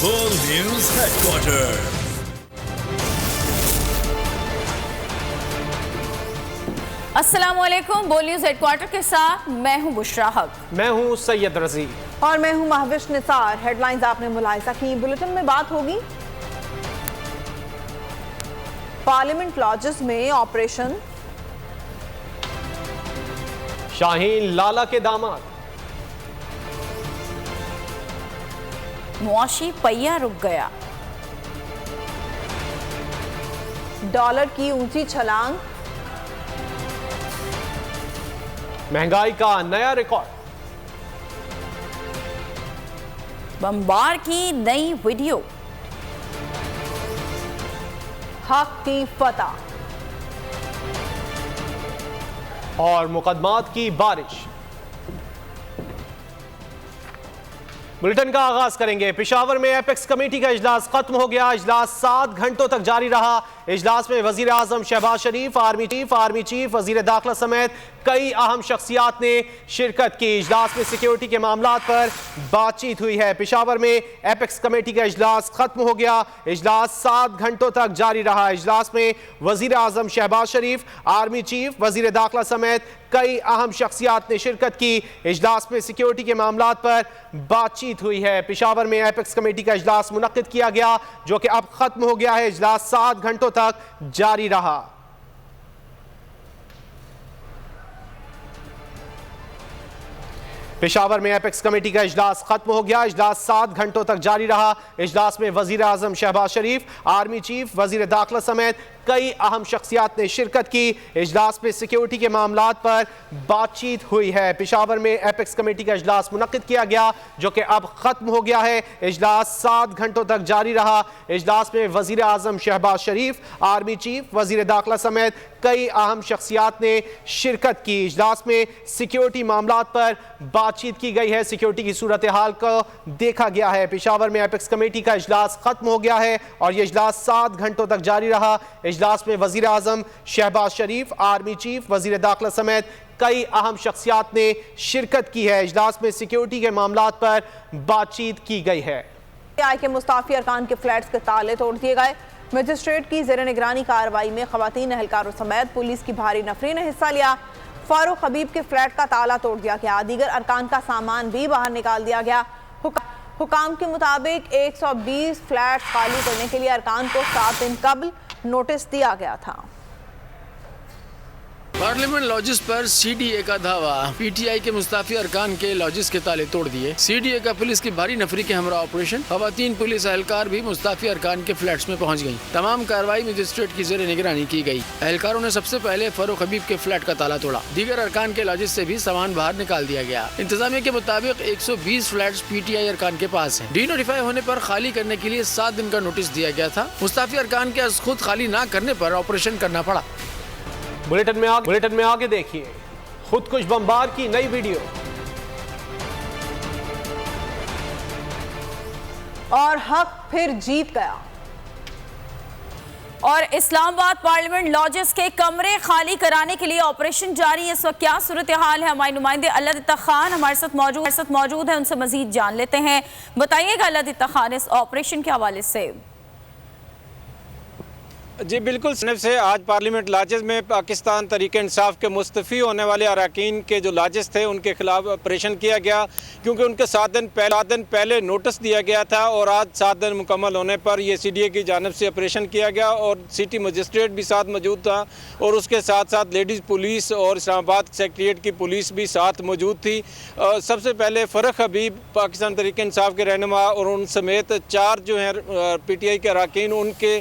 Full News Headquarters. अस्सलामुअलैकुम। बोल news headquarter के साथ मैं हूं बुशरा हक। मैं हूं सैयद रजी और मैं हूं महविश निसार। हेडलाइंस आपने मुलाहिजा की। बुलेटिन में बात होगी पार्लियामेंट लॉजेस में ऑपरेशन, शाहीन लाला के दामाद, मुआशी पहिया रुक गया, डॉलर की ऊंची छलांग, महंगाई का नया रिकॉर्ड, बम्बार की नई वीडियो, हक की फतह और मुकदमात की बारिश। बुलेटिन का आगाज करेंगे। पेशावर में एपेक्स कमेटी का इजलास खत्म हो गया। इजलास 7 घंटों तक जारी रहा। इजलास में वजीर आजम शहबाज शरीफ, आर्मी चीफ, वजीर दाखिला समेत कई अहम शख्सियात ने शिरकत की। इजलास में सिक्योरिटी के मामलात पर बातचीत हुई है। पेशावर में एपेक्स कमेटी का इजलास खत्म हो गया। इजलास 7 घंटों तक जारी रहा। इजलास में वजीर आजम शहबाज शरीफ, आर्मी चीफ, वजीर दाखिला समेत कई अहम शख्सियात ने शिरकत की। इजलास में सिक्योरिटी के मामलात पर बातचीत हुई है। पेशावर में एपेक्स कमेटी का इजलास मुनक्किद किया गया, जो कि अब खत्म हो गया है। इजलास 7 घंटों तक जारी रहा। पेशावर में एपेक्स कमेटी का इजलास खत्म हो गया। इजलास 7 घंटों तक जारी रहा। इजलास में वजीर आजम शहबाज शरीफ, आर्मी चीफ, वजीर दाखिला समेत कई अहम शख्सियात ने शिरकत की। इजलास में सिक्योरिटी के मामलात पर बातचीत हुई है। पेशावर में एपेक्स कमेटी का इजलास मुनक्किद किया गया, जो कि अब खत्म हो गया है। इजलास 7 घंटों तक जारी रहा। इजलास में वजीर आजम शहबाज शरीफ, आर्मी चीफ, वजीर दाखिला समेत कई अहम शख्सियात ने शिरकत की। इजलास में सिक्योरिटी मामलात पर बातचीत की गई है। सिक्योरिटी की सूरत हाल को देखा गया है। पेशावर में एपेक्स कमेटी का इजलास खत्म हो गया है और यह इजलास 7 घंटों तक जारी रहा। इजलास में वजीर आजम शहबाज शरीफ, आर्मी चीफ, वजीर दाखिला समेत कई अहम शख्सियात ने शिरकत की है। इजलास में सिक्योरिटी के मामलात पर बातचीत की गई है। के मुस्ताफी अरकान के फ्लैट्स के ताले तोड़ दिए गए। मजिस्ट्रेट की जेर निगरानी कार्रवाई में खवातीन एहलकारों समेत पुलिस की भारी नफरी ने हिस्सा लिया। फारूक हबीब के फ्लैट का ताला तोड़ दिया गया। दीगर अरकान का सामान भी बाहर निकाल दिया गया। हुकाम के मुताबिक 120 फ्लैट खाली करने के लिए अरकान को 7 दिन कबल नोटिस दिया गया था। पार्लियामेंट लॉजिस पर सीडीए का धावा। पीटीआई के मुस्ताफी अरकान के लॉजिस के ताले तोड़ दिए। सीडीए का पुलिस की भारी नफरी के हमरा ऑपरेशन। खवातीन पुलिस एहलकार भी मुस्ताफी अरकान के फ्लैट्स में पहुंच गयी। तमाम कार्रवाई मजिस्ट्रेट की जेर निगरानी की गई। एहलकारों ने सबसे पहले फारूक हबीब के फ्लैट का ताला तोड़ा। दीगर अरकान के लॉजिस से भी सामान बाहर निकाल दिया गया। इंतजामिया के मुताबिक 120 फ्लैट्स पीटीआई अरकान के पास हैं। डी नोटिफाई होने पर खाली करने के लिए 7 दिन का नोटिस दिया गया था। मुस्ताफी अरकान के खुद खाली न करने पर ऑपरेशन करना पड़ा। बुलेटिन में आगे देखिए खुदकुश बम्बार की नई वीडियो। और हक फिर जीत गया। और इस्लामाबाद पार्लियामेंट लॉजेस के कमरे खाली कराने के लिए ऑपरेशन जारी है। इस वक्त क्या सूरत हाल है, हमारे नुमाइंदे अल्लादित्ता खान हमारे साथ मौजूद है, उनसे मजीद जान लेते हैं। बताइएगा अल्लादित्ता खान, इस ऑपरेशन के हवाले से। जी बिल्कुल से आज पार्लियामेंट लॉजेस में पाकिस्तान तहरीक इंसाफ के मुस्तफ़ी होने वाले अरकान के जो लॉजेस थे उनके खिलाफ ऑपरेशन किया गया, क्योंकि उनके 7 दिन पहले नोटिस दिया गया था और आज 7 दिन मुकम्मल होने पर ये सीडीए की जानिब से ऑपरेशन किया गया और सिटी मजिस्ट्रेट भी साथ मौजूद था और उसके साथ साथ लेडीज़ पुलिस और इस्लामाबाद सेक्रेटेरिएट की पुलिस भी साथ मौजूद थी। सबसे पहले फ़ारूक हबीब पाकिस्तान तहरीक इंसाफ के रहनुमा और उन समेत 4 जो हैं पीटीआई के अरकान, उनके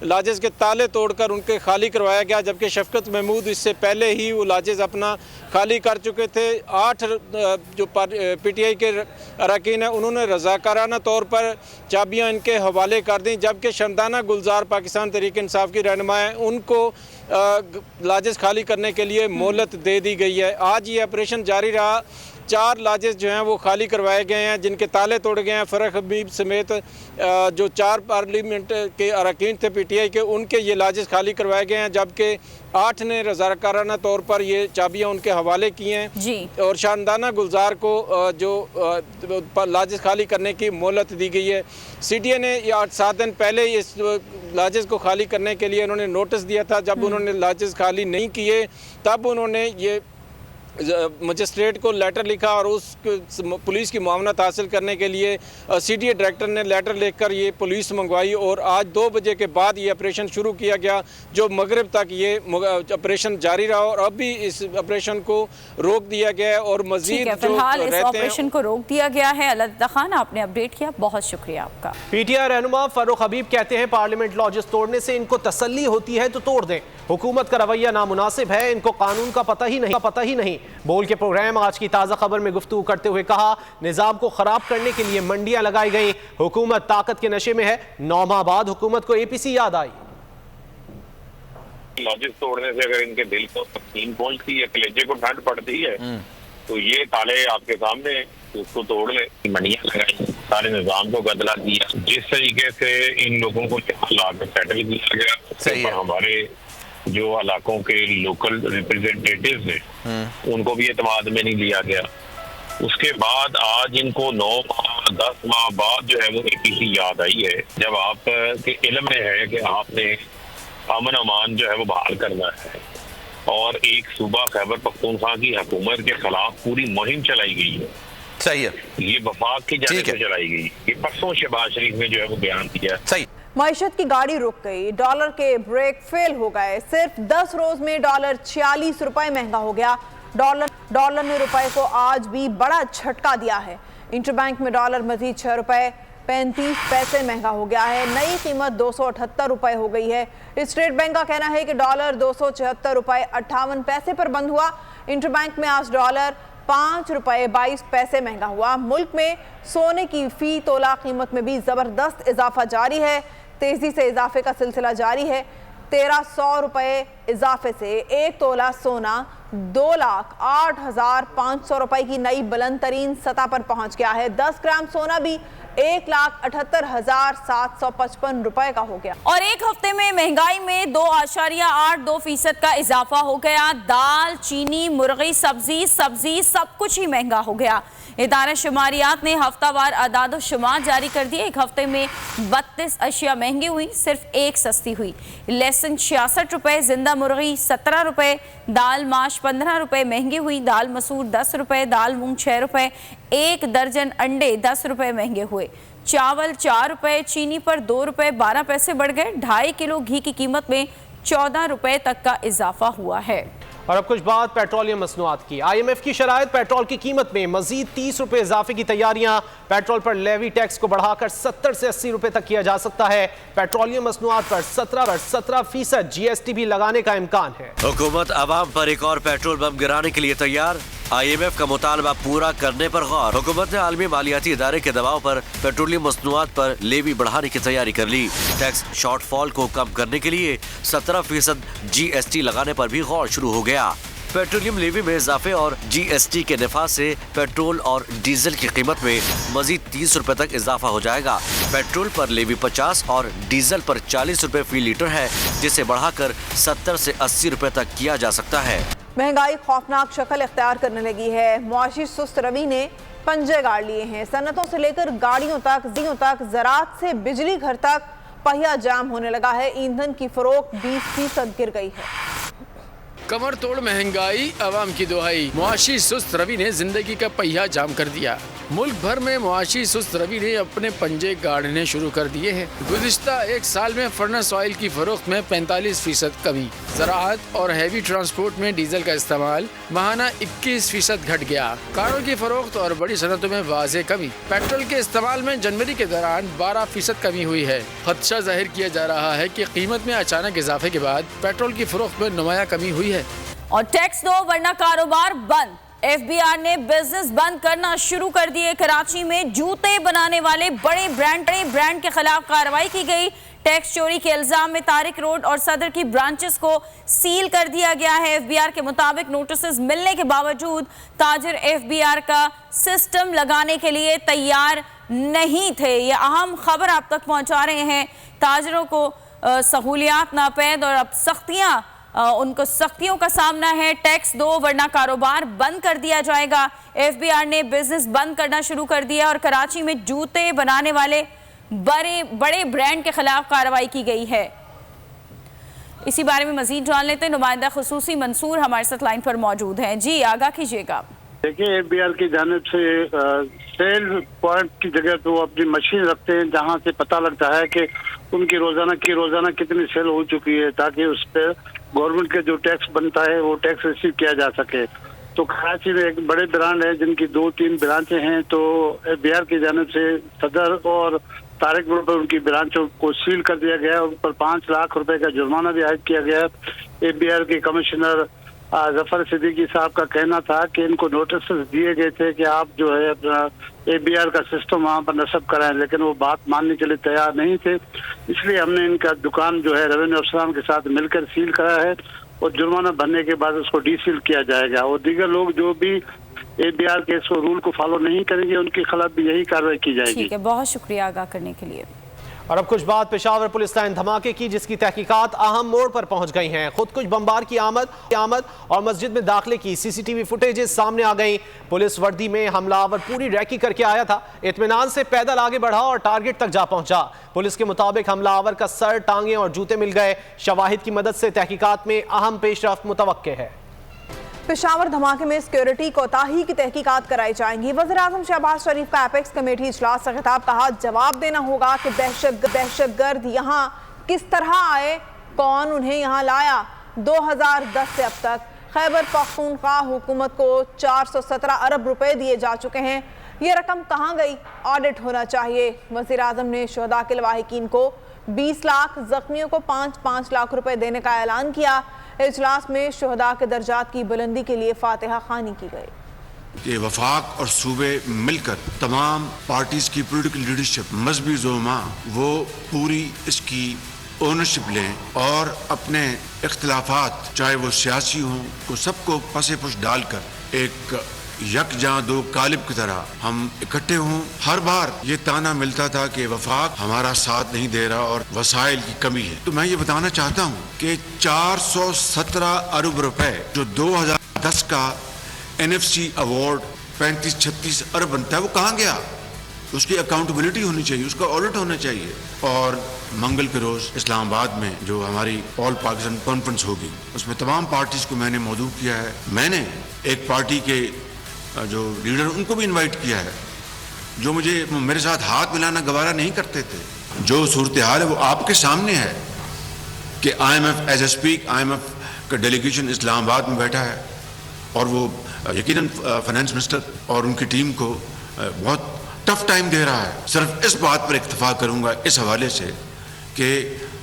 लॉजेस के ताले तोड़कर उनके खाली करवाया गया, जबकि शफकत महमूद इससे पहले ही वो लॉजेस अपना खाली कर चुके थे। 8 जो पीटीआई के अरकान हैं उन्होंने रज़ाकाराना तौर पर चाबियां इनके हवाले कर दी, जबकि शमदाना गुलजार पाकिस्तान तहरीक इंसाफ की रहनुमा हैं, उनको लॉजेस खाली करने के लिए मोहलत दे दी गई है। आज ये ऑपरेशन जारी रहा। 4 लॉजेस जो हैं वो खाली करवाए गए हैं, जिनके ताले तोड़े गए हैं। फ़ारूक हबीब समेत जो 4 पार्लियामेंट के अरकान थे PTI के, उनके ये लॉजेस खाली करवाए गए हैं, जबकि 8 ने रज़ाकाराना तौर पर ये चाबियाँ उनके हवाले की हैं जी। और शानदाना गुलजार को जो लॉजेस खाली करने की मोहलत दी गई है। CDA ने 7 दिन पहले इस लॉजेस को खाली करने के लिए उन्होंने नोटिस दिया था। जब उन्होंने लॉजेस खाली नहीं किए तब उन्होंने ये मजिस्ट्रेट को लेटर लिखा और उस पुलिस की मुआवनत हासिल करने के लिए CDA डायरेक्टर ने लेटर लिखकर ये पुलिस मंगवाई और आज 2 बजे के बाद ये ऑपरेशन शुरू किया गया, जो मगरिब तक ये ऑपरेशन जारी रहा और अब भी इस ऑपरेशन को रोक दिया गया है और मजीद फिलहाल इस ऑपरेशन को रोक दिया गया है। अल्लाह खान, आपने अपडेट किया, बहुत शुक्रिया आपका। PTI रहनुमा फारूक हबीब कहते हैं पार्लियामेंट लॉजेस तोड़ने से इनको तसल्ली होती है तो तोड़ दें, हुकूमत का रवैया नामुनासिब है, इनको कानून का पता ही नहीं। बोल के प्रोग्राम आज की ताज़ा खबर में गुफ्तगू करते हुए कहा, निज़ाम को खराब करने के लिए मंडियां लगाई गई, हुकूमत ताकत के नशे में है। 9 माह बाद हुकूमत को APC याद आई। लॉजिस तोड़ने से अगर इनके दिल को तकलीफ पहुंचती है, कलेजे को ठंड पड़ती है, तो ये ताले आपके सामने, उसको तोड़ ले। मंडियां लगाई, सारे निजाम को बदला दिया, जिस तरीके से इन लोगों को लाकर सेटल किया गया, उसके ऊपर हमारे जो इलाकों के लोकल रिप्रेजेंटेटिव्स हैं उनको भी एतमाद में नहीं लिया गया। उसके बाद आज इनको 9 माह 10 माह बाद जो है वो APC याद आई है, जब आप के इल्म में है कि आपने अमन अमान जो है वो बहाल करना है और एक सूबा खैबर पख्तूनख्वा की हुकूमत के खिलाफ पूरी मुहिम चलाई गई है। सही है, ये वफाक की जानिब से चलाई गई। ये परसों शहबाज शरीफ ने जो है वो बयान दिया। सही। मईशत की गाड़ी रुक गई, डॉलर के ब्रेक फेल हो गए, सिर्फ 10 रोज में डॉलर 46 रुपए महंगा हो गया। डॉलर ने रुपए को आज भी बड़ा झटका दिया है। इंटरबैंक में डॉलर मजीद 6 रुपए 35 पैसे महंगा हो गया है, नई कीमत 278 रुपए हो गई है। स्टेट बैंक का कहना है कि डॉलर 276 रुपए 58 पैसे पर बंद हुआ। इंटरबैंक में आज डॉलर 5 रुपए 22 पैसे महंगा हुआ। मुल्क में सोने की फी तोला कीमत में भी जबरदस्त इजाफा जारी है, तेजी से इजाफे का सिलसिला जारी है। 1300 रुपए इजाफे से 1 तोला सोना 2,08,500 रुपए की नई बुलंद तरीन सतह पर पहुंच गया है। 10 ग्राम सोना भी 1,78,755 रुपए का हो गया। और एक हफ्ते में महंगाई में 2.82% का इजाफा हो गया। दाल, चीनी, मुर्गी, सब्जी सब कुछ ही महंगा हो गया। इदारा शुमारियात ने हफ्तावार अदाद शुमार जारी कर दिए। एक हफ्ते में 32 अशिया महंगी हुई, सिर्फ एक सस्ती हुई। लहसुन 66 रुपए, जिंदा मुर्गी 17 रुपए, दाल माश 15 रुपए महंगी हुई, दाल मसूर 10 रुपए, दाल मूंग 6 रुपए, 1 दर्जन अंडे 10 रुपए महंगे हुए। चावल 4 रुपए, चीनी पर 2 रुपए 12 पैसे बढ़ गए। 2.5 किलो घी की कीमत में 14 रुपए तक का इजाफा हुआ है। और अब कुछ बात पेट्रोलियम मसनूआत की। IMF की शराइत, पेट्रोल की कीमत में मजीद 30 रुपए इजाफे की तैयारियां। पेट्रोल पर लेवी टैक्स को बढ़ाकर 70 से 80 रुपए तक किया जा सकता है। पेट्रोलियम मसनूआत पर 17% GST भी लगाने का इम्कान है। हुकूमत अवाम पर एक और पेट्रोल बम गिराने के लिए तैयार। IMF का मुतालबा पूरा करने पर गौर। हुकूमत ने आलमी मालियाती इदारे के दबाव पर पेट्रोलियम मसनूआत पर लेवी बढ़ाने की तैयारी कर ली। टैक्स शॉर्टफॉल को कम करने के लिए 17% GST लगाने पर भी गौर शुरू हो गया। पेट्रोलियम लेवी में इजाफे और GST के नफा से पेट्रोल और डीजल की कीमत में मजीद 30 रुपए तक इजाफा हो जाएगा। पेट्रोल पर लेवी 50 और डीजल पर 40 रुपए फी लीटर है, जिसे बढ़ाकर 70 से 80 रुपए तक किया जा सकता है। महंगाई खौफनाक शक्ल इख्तियार करने लगी है। मुआशी सुस्त रवि ने पंजे गाड़ लिए हैं। सनतों से लेकर गाड़ियों तक, ज़राअत से बिजली घर तक पहिया जाम होने लगा है। ईंधन की फरोख्त 20% गिर गई है। कमर तोड़ महंगाई, आवाम की दुहाई। मुआशी सुस्त रवि ने जिंदगी का पहिया जाम कर दिया। मुल्क भर में मुआशी सुस्त रवि ने अपने पंजे गाड़ने शुरू कर दिए हैं। गुज़िश्ता एक साल में फर्नेस ऑयल की फरोख्त में 45% कमी। ज़राअत और हैवी ट्रांसपोर्ट में डीजल का इस्तेमाल माहाना 21% घट गया। कारों की फरोख्त और बड़ी सनतों में वाज़े कमी। पेट्रोल के इस्तेमाल में जनवरी के दौरान 12% कमी हुई है। खदशा जाहिर किया जा रहा है कि कीमत में अचानक इजाफे के बाद पेट्रोल की फरोख्त में नुमाया कमी हुई है। और टैक्स दो वरना कारोबार बंद। FBR ने बिजनेस बंद करना शुरू कर दिए। कराची में जूते बनाने वाले बड़े ब्रांड के खिलाफ कार्रवाई की गई। टैक्स चोरी के इल्जाम में तारिक रोड और सदर की ब्रांचेस को सील कर दिया गया है। एफबीआर के मुताबिक नोटिस मिलने के बावजूद ताजिर एफबीआर का सिस्टम लगाने के लिए तैयार नहीं थे। ये अहम खबर आप तक पहुंचा रहे हैं। ताजिरों को सहूलियात नापैद और अब उनको सख्तियों का सामना है। टैक्स दो वरना कारोबार बंद कर दिया जाएगा। एफबीआर ने बिजनेस बंद करना शुरू कर दिया और कराची में जूते बनाने वाले बड़े ब्रांड के खिलाफ कार्रवाई की गई है। इसी बारे में मजीद जान लेते हैं। नुमाइंदा खुसूसी मंसूर हमारे साथ लाइन पर मौजूद हैं। जी आगाह कीजिएगा। देखिए, एफबीआर की जानिब से सेल पॉइंट की जगह तो वो अपनी मशीन रखते हैं जहां से पता लगता है कि उनकी रोजाना कितनी सेल हो चुकी है, ताकि उस पर गवर्नमेंट के जो टैक्स बनता है वो टैक्स रिसीव किया जा सके। तो कराची में एक बड़े ब्रांड है जिनकी 2-3 ब्रांचें हैं, तो एफबीआर की जानिब से सदर और तारिक रोड पर उनकी ब्रांचों को सील कर दिया गया है। उन पर 5 लाख रुपए का जुर्माना भी आयद किया गया है। एफबीआर के कमिश्नर जफर सिद्दीकी साहब का कहना था कि इनको नोटिस दिए गए थे कि आप जो है अपना एफबीआर का सिस्टम वहाँ पर नस्ब कराएं, लेकिन वो बात मानने के लिए तैयार नहीं थे। इसलिए हमने इनका दुकान जो है रेवेन्यू अफसरान के साथ मिलकर सील करा है और जुर्माना भरने के बाद उसको डीसील किया जाएगा। और दीगर लोग जो भी एफबीआर के इस रूल को फॉलो नहीं करेंगे उनके खिलाफ भी यही कार्रवाई की जाएगी। ठीक है, बहुत शुक्रिया आगाह करने के लिए। और अब कुछ बात पेशावर पुलिस लाइन धमाके की, जिसकी तहकीकात अहम मोड़ पर पहुंच गई हैं। खुद कुछ बमबार की आमद और मस्जिद में दाखिले की सीसीटीवी फुटेजेस सामने आ गई। पुलिस वर्दी में हमलावर पूरी रैकी करके आया था, इत्मीनान से पैदल आगे बढ़ा और टारगेट तक जा पहुंचा। पुलिस के मुताबिक हमलावर का सर, टांगे और जूते मिल गए। शवाहिद की मदद से तहकीकात में अहम पेशरफ्त मुतवक्के है। पेशावर धमाके में सिक्योरिटी कोताही की तहकीकात कराई जाएंगी। वज़ीर-ए-आज़म शहबाज शरीफ का एपेक्स कमेटी इजलास से खिताब, कहा जवाब देना होगा कि दहशतगर्द यहाँ किस तरह आए, कौन उन्हें यहाँ लाया। 2010 से अब तक खैबर पख्तूनख्वा हुकूमत को 417 अरब रुपए दिए जा चुके हैं। ये रकम कहाँ गई, ऑडिट होना चाहिए। वज़ीर-ए-आज़म ने शहदा के लवाहिकीन को 20 लाख, जख्मियों को 5-5 लाख रुपए देने का ऐलान किया। इजलास में शहदा के दर्जात की बुलंदी के लिए फातिहा खानी की गई। ये वफाक और सूबे मिलकर तमाम पार्टीज की पॉलिटिकल लीडरशिप, मजहबी ज़ुलमा, वो पूरी इसकी ओनरशिप लें और अपने इख्तिलाफात चाहे वो सियासी हों को सबको पसे पुश डालकर एक यकजां दो कालिब की तरह हम इकट्ठे हों। हर बार ये ताना मिलता था कि वफाक हमारा साथ नहीं दे रहा और वसाइल की कमी है। तो मैं ये बताना चाहता हूँ कि 417 अरब रुपए जो 2010 का NFC अवार्ड 35-36 अरब बनता है, वो कहाँ गया? उसकी अकाउंटेबिलिटी होनी चाहिए, उसका ऑडिट होना चाहिए। और मंगल के रोज इस्लामाबाद में जो हमारी ऑल पाकिस्तान कॉन्फ्रेंस होगी, उसमें तमाम पार्टीज को मैंने मौजूद किया है। मैंने एक पार्टी के जो लीडर उनको भी इनवाइट किया है, जो मेरे साथ हाथ मिलाना गवारा नहीं करते थे। जो सूरत हाल है वो आपके सामने है कि IMF as a speak, IMF का डेलीगेशन इस्लामाबाद में बैठा है और वो यकीनन फाइनेंस मिनिस्टर और उनकी टीम को बहुत टफ टाइम दे रहा है। सिर्फ इस बात पर इत्तफा करूंगा इस हवाले से कि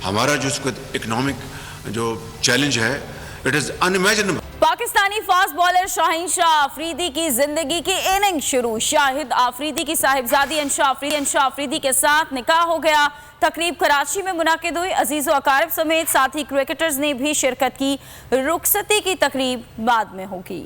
हमारा जो इसका इकोनॉमिक जो चैलेंज है, it is unimaginable. Pakistani fast bowler Shaheen Shah Afridi की जिंदगी की इनिंग शुरू। शाहिद आफरीदी की साहिबजादी अंशा आफरीदी के साथ निकाह हो गया। तकरीब कराची में मुनाकिद हुई। अजीज व अकारिब समेत साथी क्रिकेटर्स ने भी शिरकत की। रुखसती की तकरीब बाद में होगी।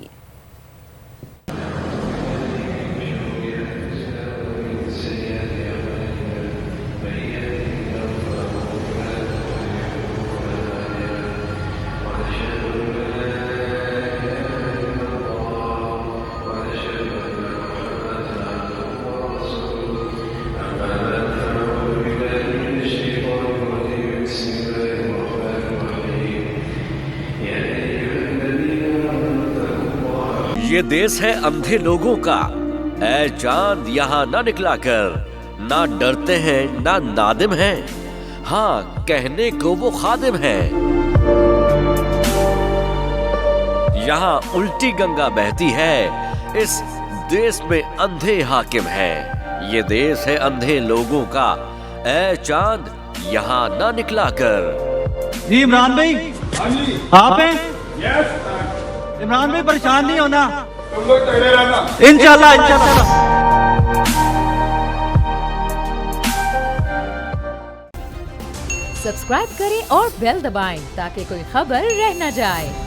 ये देश है अंधे लोगों का, ऐ चांद यहाँ ना निकला कर। ना डरते हैं ना नादिम हैं, हाँ कहने को वो खादिम है। यहाँ उल्टी गंगा बहती है, इस देश में अंधे हाकिम हैं। ये देश है अंधे लोगों का, ऐ चांद यहाँ ना निकला कर। जी इमरान भाई, आप हैं? इमरान भाई परेशान नहीं होना, तुम लोग तगड़े रहना, इंशाल्लाह इंशाल्लाह। सब्सक्राइब करें और बेल दबाएं ताकि कोई खबर रह न जाए।